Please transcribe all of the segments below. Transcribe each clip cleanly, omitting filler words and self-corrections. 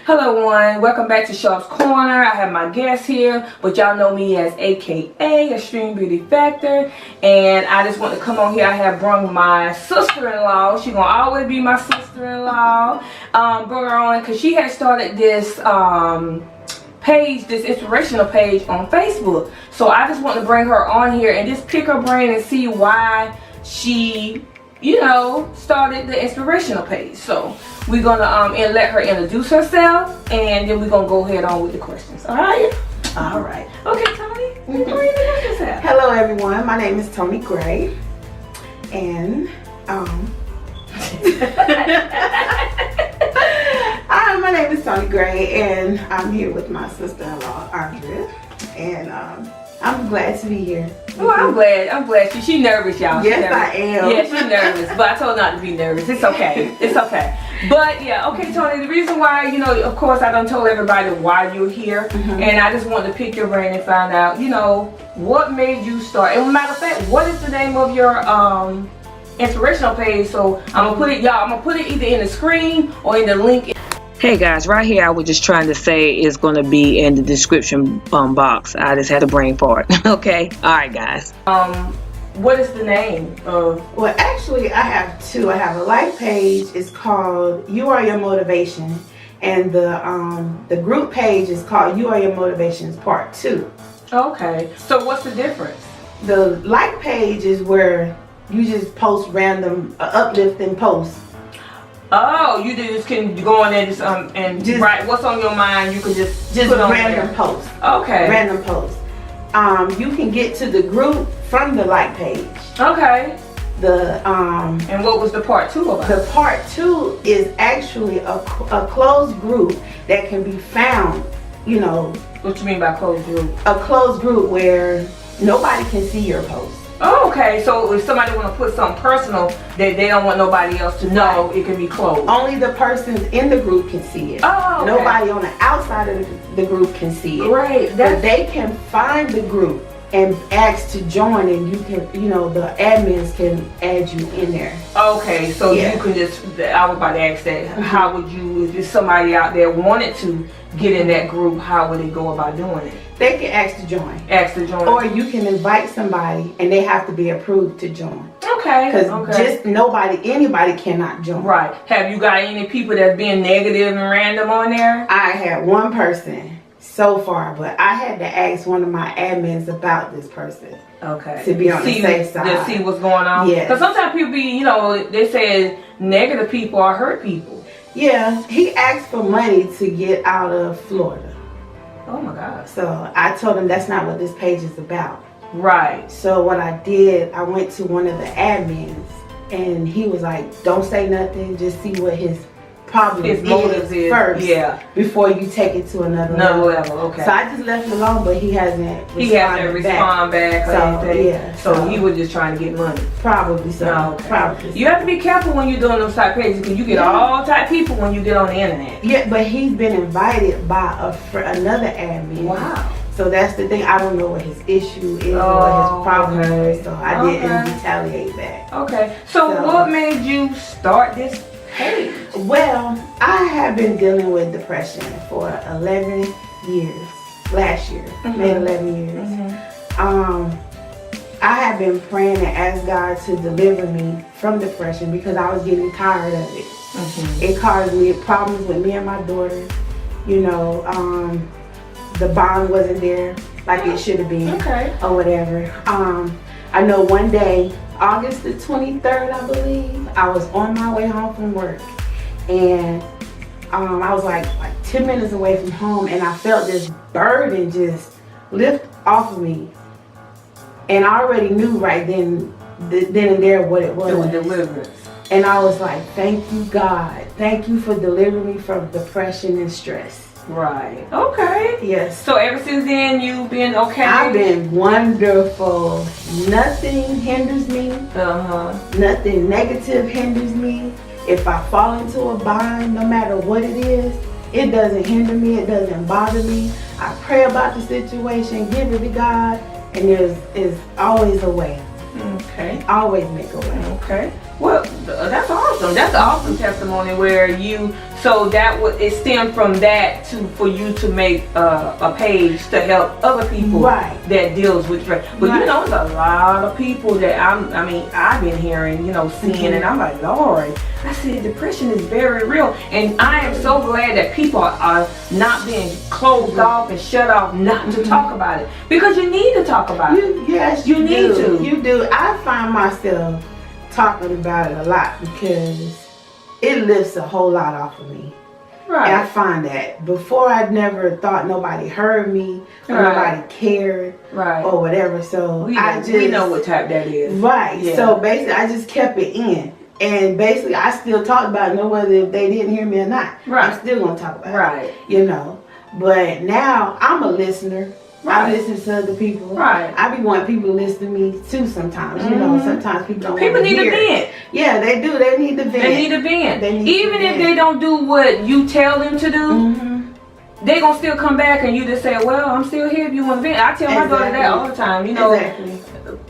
Hello everyone, welcome back to Sharp's Corner. I have my guest here, but y'all know me as AKA Extreme Beauty Factor, and I just want to come on here. I have brung my sister-in-law. She gonna always be my sister-in-law. Bring her on because she has started this page, this inspirational page on Facebook. So I just want to bring her on here and just pick her brain and see why she, you know, started the inspirational page. So we're gonna and let her introduce herself, and then we're gonna go ahead on with the questions. All right. Okay, Tony. Introduce yourself. Hello, everyone. My name is Toni Gray, and my name is Toni Gray, and I'm here with my sister-in-law, Andrea, and I'm glad to be here. Oh, I'm glad. She nervous, y'all. Yes, I am. Yeah, she's nervous, but I told her not to be nervous. It's okay. It's okay. But yeah, okay, Toni. The reason why, you know, of course, I done told everybody why you're here, and I just wanted to pick your brain and find out, you know, what made you start. And matter of fact, what is the name of your inspirational page? So I'm gonna put it, y'all. I'm gonna put it either in the screen or in the link. Hey guys, right here I was just trying to say it's going to be in the description box. I just had a brain fart. Okay? Alright guys. What is the name of? Well, actually I have two. I have a life page. It's called You Are Your Motivation, and the group page is called You Are Your Motivations Part 2. Okay. So what's the difference? The life page is where you just post random uplifting posts. Oh, you just can go on there and just write what's on your mind. You can just put on random posts. Okay. Random posts. You can get to the group from the like page. Okay. And what was the part 2 about? The part 2 is actually a closed group that can be found. You know. What you mean by closed group? A closed group where nobody can see your posts. Oh, okay. So if somebody want to put something personal that they don't want nobody else to know, it can be closed. Only the persons in the group can see it. Oh, okay. Nobody on the outside of the group can see it. Right. But they can find the group and ask to join, and you can, you know, the admins can add you in there. Okay, so you can just, I was about to ask that, how would you, if somebody out there wanted to get in that group, how would they go about doing it? They can ask to join. Ask to join. Or you can invite somebody and they have to be approved to join. Okay. Because just anybody cannot join. Right. Have you got any people that's being negative and random on there? I had one person so far, but I had to ask one of my admins about this person. Okay. To be on the safe side. To see what's going on? Yeah. Because sometimes people be, you know, they say negative people are hurt people. Yeah. He asked for money to get out of Florida. Oh my God. So I told him that's not what this page is about. Right. So what I did, I went to one of the admins and he was like, don't say nothing, just see what his motives is first, before you take it to another level. Okay. So I just left it alone, but he hasn't responded back. So yeah. So he was just trying to get money. Probably so. Okay. Probably. You have to be careful when you're doing those type pages because you get all type of people when you get on the internet. Yeah, but he's been invited by another admin. Wow. So that's the thing. I don't know what his issue is or what his problem is. So I didn't retaliate back. Okay. So what made you start this page? Well, I have been dealing with depression for 11 years. Last year, made 11 years. I have been praying and asked God to deliver me from depression because I was getting tired of it. It caused me problems with me and my daughter. You know, the bond wasn't there like it should have been, or whatever. I know one day, August the 23rd, I believe, I was on my way home from work, and I was like 10 minutes away from home, and I felt this burden just lift off of me, and I already knew right then and there what it was. It was deliverance. And I was like, thank you, God. Thank you for delivering me from depression and stress. Right. Okay. Yes. So ever since then, you've been okay? I've been wonderful. Nothing hinders me. Nothing negative hinders me. If I fall into a bind, no matter what it is, it doesn't hinder me. It doesn't bother me. I pray about the situation, give it to God, and there's always a way. Okay. Always make a way. Okay. Well, that's awesome. That's an awesome testimony where you, so that would, it stemmed from that to, for you to make a page to help other people Right. that deals with depression. But you know, there's a lot of people that I've been hearing, you know, seeing, and I'm like, Lord, I said depression is very real. And I am so glad that people are not being closed off and shut off not to talk about it. Because you need to talk about it. Yes, You need do. to. You do. I find myself talking about it a lot because it lifts a whole lot off of me. And I Right. find that before I'd never thought nobody heard me or Right. nobody cared Right. or whatever. So We know what type that is. Right. Yeah. So basically I just kept it in. And basically I still talk about it, no whether if they didn't hear me or not. Right. I'm still gonna talk about Right. it. You know. But now I'm a listener. Right. I listen to other people. Right. I be wanting people to listen to me too sometimes. You know, sometimes people don't People wanna need to hear. vent. Yeah, they do. They need to vent. They need to vent. They need to Even if vent. they don't do what you tell them to do, Mm-hmm. they gonna still come back and you just say, well, I'm still here if you want to vent. I tell my daughter that Exactly. all the time. You know, Exactly.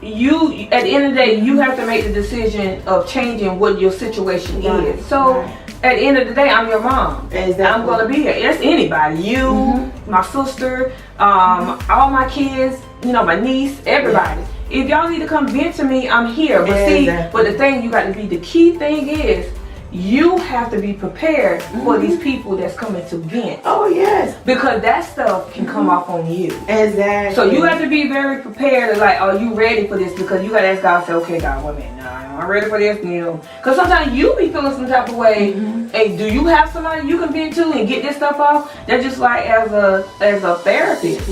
you at the end of the day, you have to make the decision of changing what your situation Right, is. So right. at the end of the day, I'm your mom. Exactly. I'm gonna be here. It's anybody. You, my sister, all my kids, you know, my niece, everybody. If y'all need to come vent to me, I'm here. But see, Exactly. but the thing you got to be, the key thing is, you have to be prepared for these people that's coming to vent. Oh yes. Because that stuff can come off on you. Exactly. So you have to be very prepared. Like, are you ready for this? Because you got to ask God, say, okay, God, wait a minute, nah, I'm ready for this. You know, because sometimes you be feeling some type of way. Hey, do you have somebody you can vent to and get this stuff off? They're just like as a therapist.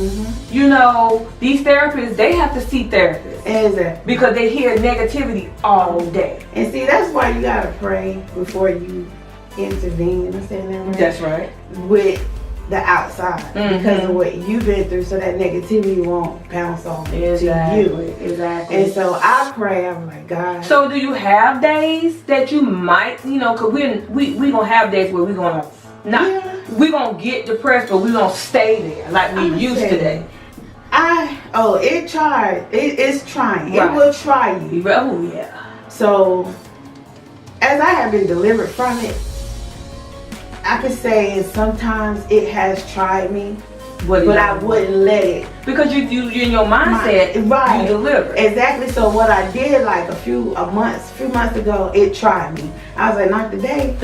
You know, these therapists, they have to see therapists Exactly. because they hear negativity all day. And see, that's why you gotta pray before you intervene. I'm saying that right? That's right. With the outside because of what you've been through, so that negativity won't bounce off to you. Exactly. And so I pray. I'm like, God. So do you have days that you might, you know, because we gonna have days where we're gonna not, Yeah. we gonna get depressed, but we gonna stay there like we I'm used saying, today. It's trying. Right. It will try you. Oh yeah. So as I have been delivered from it, I can say sometimes it has tried me, but I wouldn't let it. because you in your mindset, Right. you deliver. Exactly. So what I did like a few months ago, it tried me. I was like, not today.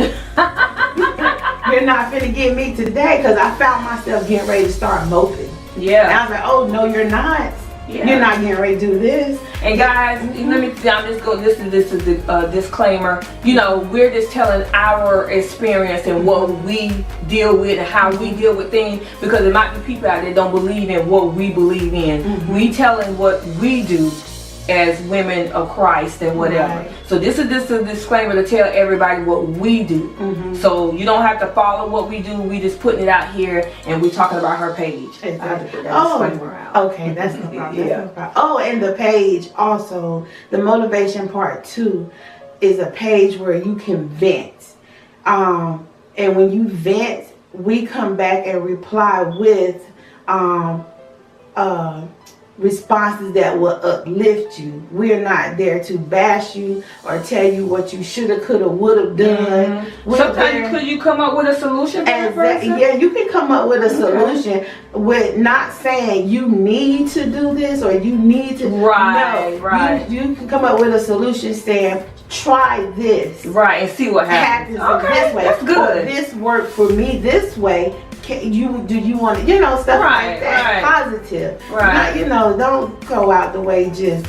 You're not finna get me today, because I found myself getting ready to start moping. And Yeah. I was like, oh no, you're not. Yeah. You're not getting ready to do this. And guys, let me. I'm just going. This is the disclaimer. You know, we're just telling our experience and what we deal with and how we deal with things, because there might be people out there that don't believe in what we believe in. We telling what we do as women of Christ and whatever. Right. So this is just a disclaimer to tell everybody what we do. So you don't have to follow what we do. We just putting it out here, and we're talking about her page. I have to put that disclaimer out. Okay, that's no problem. Yeah. That's no problem. Oh, and the page also, the motivation part 2 is a page where you can vent. And when you vent, we come back and reply with responses that will uplift you. We're not there to bash you or tell you what you shoulda, coulda, woulda done. We're there- Sometimes could you come up with a solution for that Exactly. person? Yeah, you can come up with a solution with not saying you need to do this or you need to. Right, no, right. You can come up with a solution saying, try this. Right, and see what happens. Happens this way. That's good. Or this worked for me this way. Do you want to, stuff Right, like that. right. Positive. Right. Not, don't go out the way just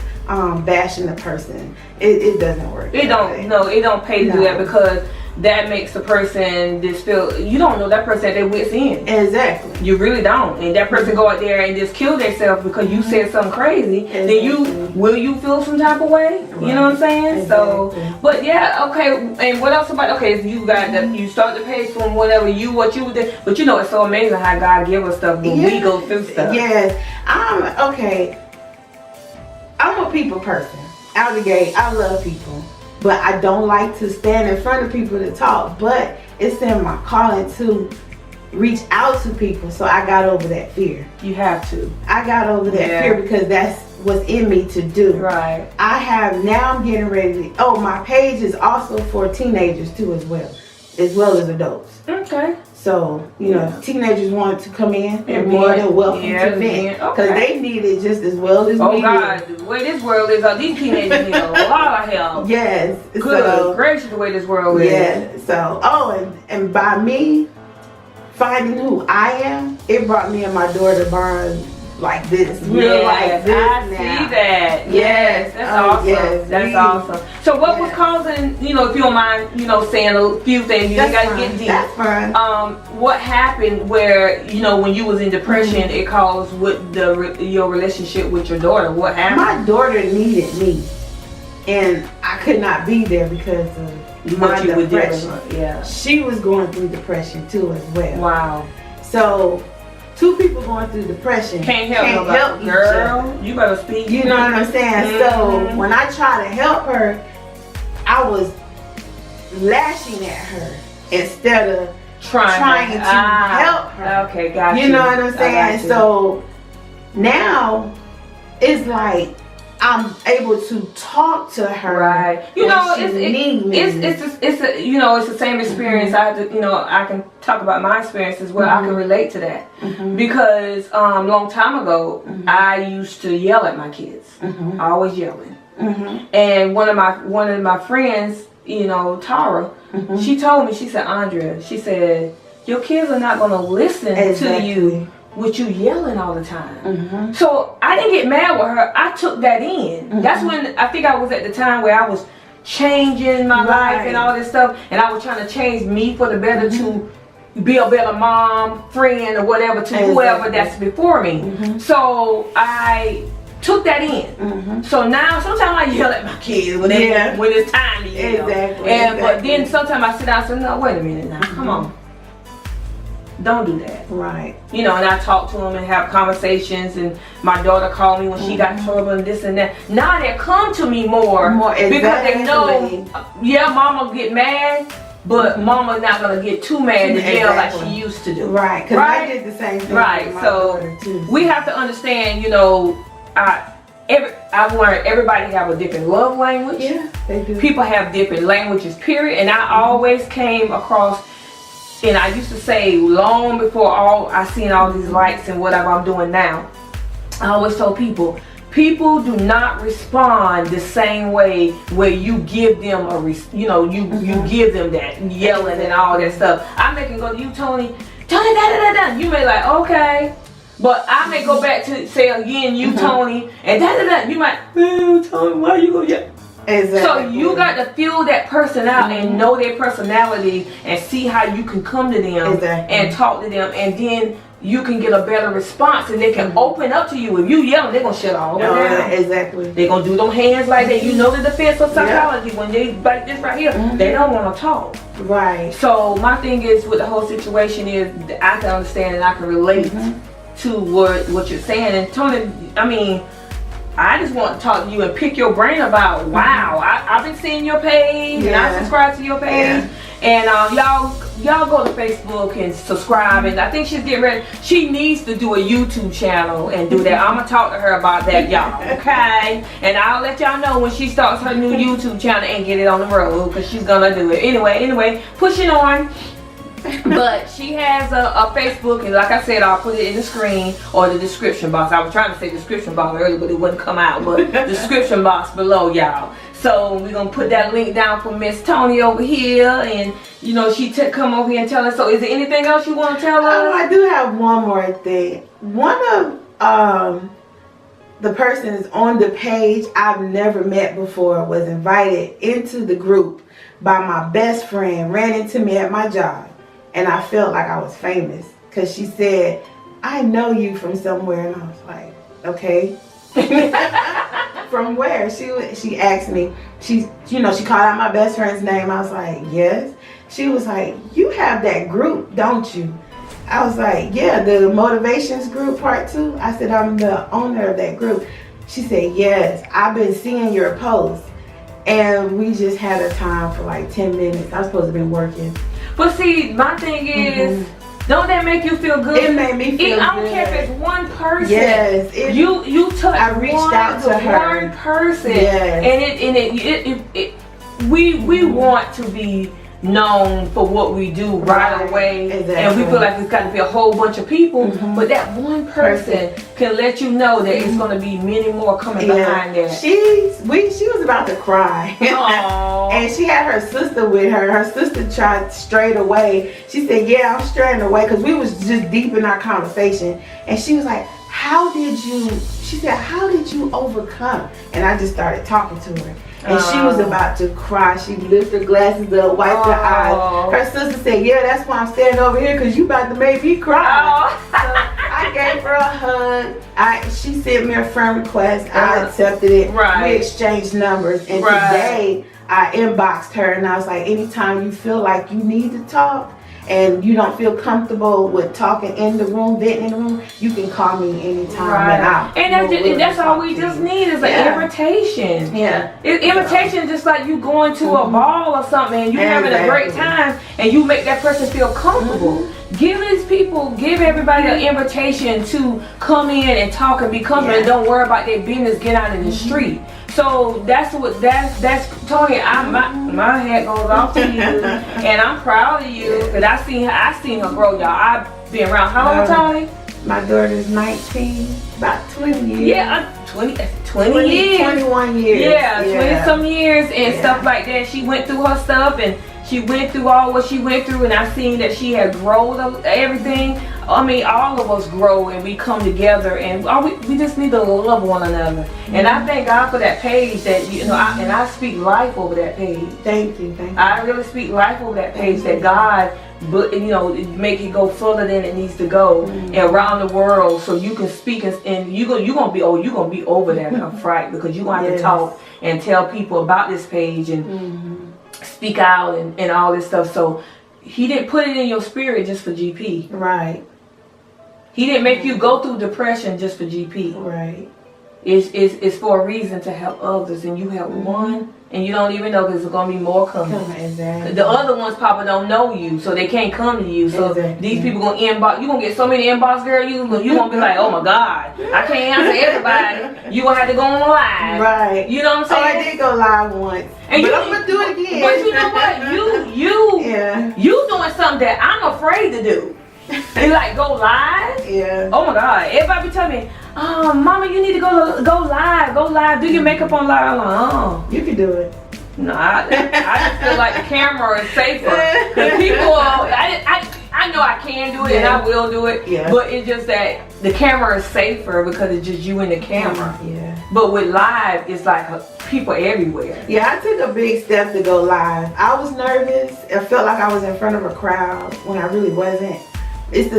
bashing the person. It doesn't work. It that way. don't. No, it don't pay to do No. that, because that makes the person just feel. You don't know that person at their wits end. Exactly. You really don't. And that person go out there and just kill themselves because you said something crazy. Then will you feel some type of way? You know what I'm saying? So, Exactly. but yeah, okay. And what else about? Okay, so you got you start the page from whatever what you did. But it's so amazing how God give us stuff when we go through stuff. Yes. I'm a people person. Out the gate, I love people. But I don't like to stand in front of people to talk. But it's in my calling to reach out to people. So I got over that fear. You have to. I got over that fear because that's what's in me to do. Right. Now I'm getting ready. My page is also for teenagers too as well as adults. Okay. So, if teenagers want to come in, they're more than welcome to vent. Because they need it just as well as we do. God, the way this world is, these teenagers need a lot of help. Yes. Good gracious, the way this world is. Yeah. So, and by me finding who I am, it brought me and my daughter bond like this. We're like this I now. see that. Yes, that's awesome. Yes, that's awesome. So what was causing, if you don't mind, saying a few things, you got to get deep. That's fine. What happened where, when you was in depression, it caused with your relationship with your daughter? What happened? My daughter needed me, and I could not be there because of my depression. Yeah. She was going through depression too as well. Wow. So, two people going through depression can't help each other. You better speak. You know what I'm saying? So when I try to help her, I was lashing at her instead of trying to help her. Okay, gotcha. You know what I'm saying? So now it's like I'm able to talk to her. Right. It's the same experience. I have to, I can talk about my experience as well. I can relate to that because long time ago I used to yell at my kids. Always yelling. And one of my friends, Tara, she told me, she said, Andrea, she said, your kids are not going to listen to you with you yelling all the time. So I didn't get mad with her. I took that in. That's when I think I was at the time where I was changing my life and all this stuff, and I was trying to change me for the better to be a better mom, friend, or whatever to whoever that's before me. So I took that in. So now sometimes I yell at my kids when it's time to yell. But then sometimes I sit down and say, no, wait a minute now, come on. Don't do that. Right. And I talk to them and have conversations, and my daughter called me when she got in trouble and this and that. Now they come to me more because they know, mama get mad, but mama's not going to get too mad to yell like she used to do. Right, because I did the same thing with my daughter too. We have to understand, I've learned everybody have a different love language. Yeah, they do. People have different languages, period. And I always came across, and I used to say long before I seen all these likes and whatever I'm doing now, I always told people do not respond the same way where you give them you give them that yelling and all that stuff. I may can go to you, Tony, da. You may like, okay. But I may go back to say again, you Tony, and da. You might, Tony, why you gonna yell? Exactly. So you got to feel that person out and know their personality and see how you can come to them and talk to them, and then you can get a better response and they can open up to you. If you yell, they're gonna shut all down. Exactly. They're gonna do them hands like that. The defensive psychology when they like this right here, they don't want to talk. Right. So my thing is with the whole situation is I can understand and I can relate to what you're saying. And Tony, I just want to talk to you and pick your brain about, I've been seeing your page and I subscribe to your page. And y'all go to Facebook and subscribe. And I think she's getting ready. She needs to do a YouTube channel and do that. I'm going to talk to her about that, y'all. Okay? And I'll let y'all know when she starts her new YouTube channel and get it on the road, because she's going to do it. Anyway, pushing on. But she has a Facebook, and like I said, I'll put it in the screen or the description box. I was trying to say description box earlier, but it wouldn't come out. But description box below, y'all. So we're gonna put that link down for Miss Tony over here, and she come over here and tell us. So is there anything else you want to tell us? I do have one more thing. One of the persons on the page I've never met before was invited into the group by my best friend. Ran into me at my job. And I felt like I was famous because she said, I know you from somewhere. And I was like, okay. From where? She asked me. She called out my best friend's name. I was like, yes. She was like, you have that group, don't you? I was like, yeah, the Motivations Group Part 2. I said, I'm the owner of that group. She said, yes, I've been seeing your posts. And we just had a time for like 10 minutes. I was supposed to be working. But see, my thing is, Don't that make you feel good? It made me feel I don't good. care if it's one person. Yes, you touch. I reached out to her. One person. Yes. And we want to be known for what we do right away, exactly. and we feel like it's got to be a whole bunch of people, but that one person can let you know that it's going to be many more coming behind that. She was about to cry. And she had her sister with her. Her sister tried straight away. She said, yeah, I'm straying away, because we was just deep in our conversation, and she was like, she said, how did you overcome? And I just started talking to her. And she was about to cry. She lifted her glasses up, wiped her eyes. Her sister said, yeah, that's why I'm standing over here, because you about to make me cry. So I gave her a hug. She sent me a friend request. I accepted it. We exchanged numbers. And today, I inboxed her, and I was like, anytime you feel like you need to talk, and you don't feel comfortable with talking in the room, venting in the room, you can call me anytime. And that's all we just need is an invitation. Invitation is just like you going to a ball or something and you having a great time and you make that person feel comfortable. Give everybody an invitation to come in and talk and be comfortable and don't worry about their business, get out in the street. So that's Tony. My hat goes off to you, and I'm proud of you because I seen her grow, y'all. I've been around. How old, Tony? My daughter's 19, about 20 years. Yeah, 20 years. 21 years. Yeah, 20 some years and stuff like that. She went through her stuff and she went through all what she went through, and I seen that she had grown everything. I mean, all of us grow and we come together, and we just need to love one another. And I thank God for that page that I speak life over that page. Thank you. I really speak life over that page that God, make it go further than it needs to go and around the world, so you can speak and you gonna be over that fright, because you gonna have to talk and tell people about this page and speak out and all this stuff. So he didn't put it in your spirit just for GP. Right. He didn't make you go through depression just for GP. Right. It's for a reason to help others, and you help one, and you don't even know there's going to be more coming. Exactly. The other ones probably don't know you, so they can't come to you. So these people going to inbox. You going to get so many inbox, girl. You going to be like, oh my God, I can't answer everybody. You going to have to go on live. Right. You know what I'm saying? Oh, I did go live once. But I'm going to do it again. But you know what? You doing something that I'm afraid to do. You like go live? Yeah. Oh my God. Everybody be telling me, oh, Mama, you need to go live. Do your makeup on live. I'm like, oh. You can do it. No, I just feel like the camera is safer. Because people, I know I can do it and I will do it. Yeah. But it's just that the camera is safer because it's just you and the camera. Yeah. But with live, it's like people everywhere. Yeah, I took a big step to go live. I was nervous. I felt like I was in front of a crowd when I really wasn't. It's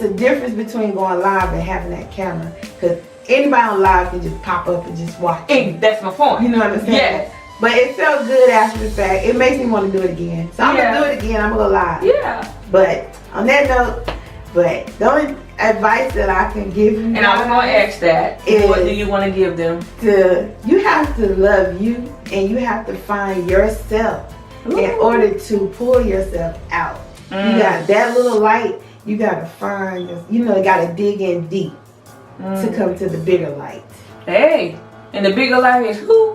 a difference between going live and having that camera, because anybody on live can just pop up and just watch. That's my point. You know what I'm saying? Yeah. But it felt good after the fact. It makes me want to do it again. So I'm going to do it again. I'm going to go live. Yeah. But on that note, the only advice that I can give you, and I was going to ask that, what do you want to give them? You have to love you, and you have to find yourself in order to pull yourself out. You got that little light. You gotta find, you gotta dig in deep to come to the bigger light. Hey, and the bigger light is who?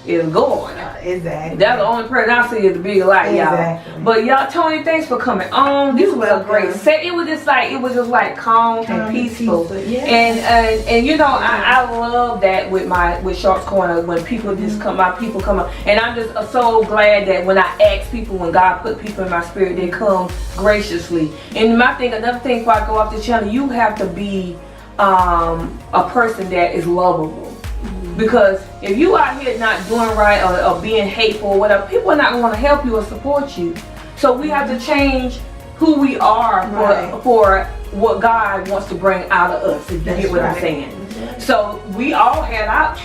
Is God. Exactly. That's the only person I see is the bigger light, exactly. Y'all. But y'all, Tony, thanks for coming on. This was a great set. It was just like calm and peaceful. Yeah. And I love that with Sharp's Corner when people just come, my people come up, and I'm just so glad that when I ask people, when God put people in my spirit, they come graciously. And another thing before I go off the channel, you have to be a person that is lovable. Because if you out here not doing right or being hateful or whatever, people are not going to help you or support you. So we have to change who we are for what God wants to bring out of us, if you get what I'm saying. So we all had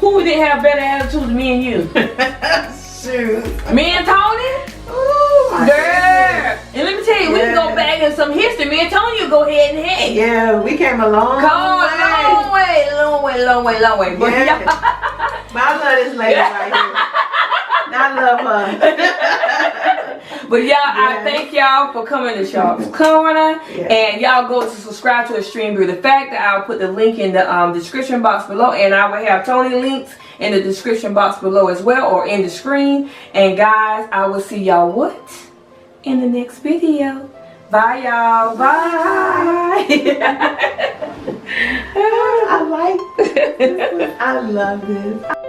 who didn't have better attitudes than me and you? Shoot. Me and Tony? Oh my girl. And let me tell you, we can go back in some history. Me and Tony will go head and head. Yeah, we came a long way. Long way. But, but I love this lady right here. I love her. But y'all, I thank y'all for coming to Sharp's Corner. Yes. And y'all go to subscribe to Extreme Beauty Factor. I'll put the link in the description box below. And I will have Tony links in the description box below as well, or in the screen. And guys, I will see y'all in the next video. Bye y'all. Bye. I like this. I love this.